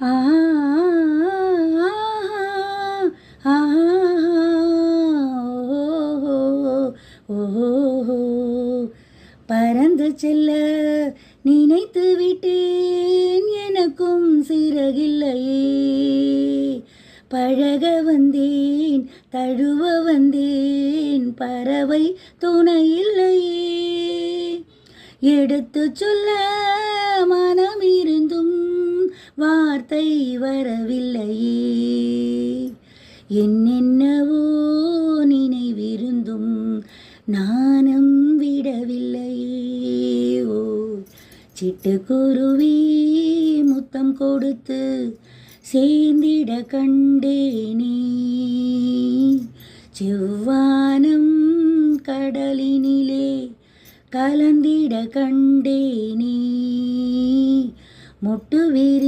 ஆ ஆ பறந்து செல்ல நினைத்து விட்டேன், எனக்கும் சிறகில்லையே. பழக வந்தேன், தழுவ வந்தேன், பறவை துணையில்லையே. எடுத்து சொல்ல மனம் இருந்தும் வார்த்தை வரவில்லையே. என்னென்னவோ நினைவிருந்தும் நானும் விடவில்லையே. ஓ சிட்டுக்குருவி முத்தம் கொடுத்து சேர்ந்திட கண்டேனே. செவ்வானம் கடலினிலே கலந்திட கண்டேனே. முட்டு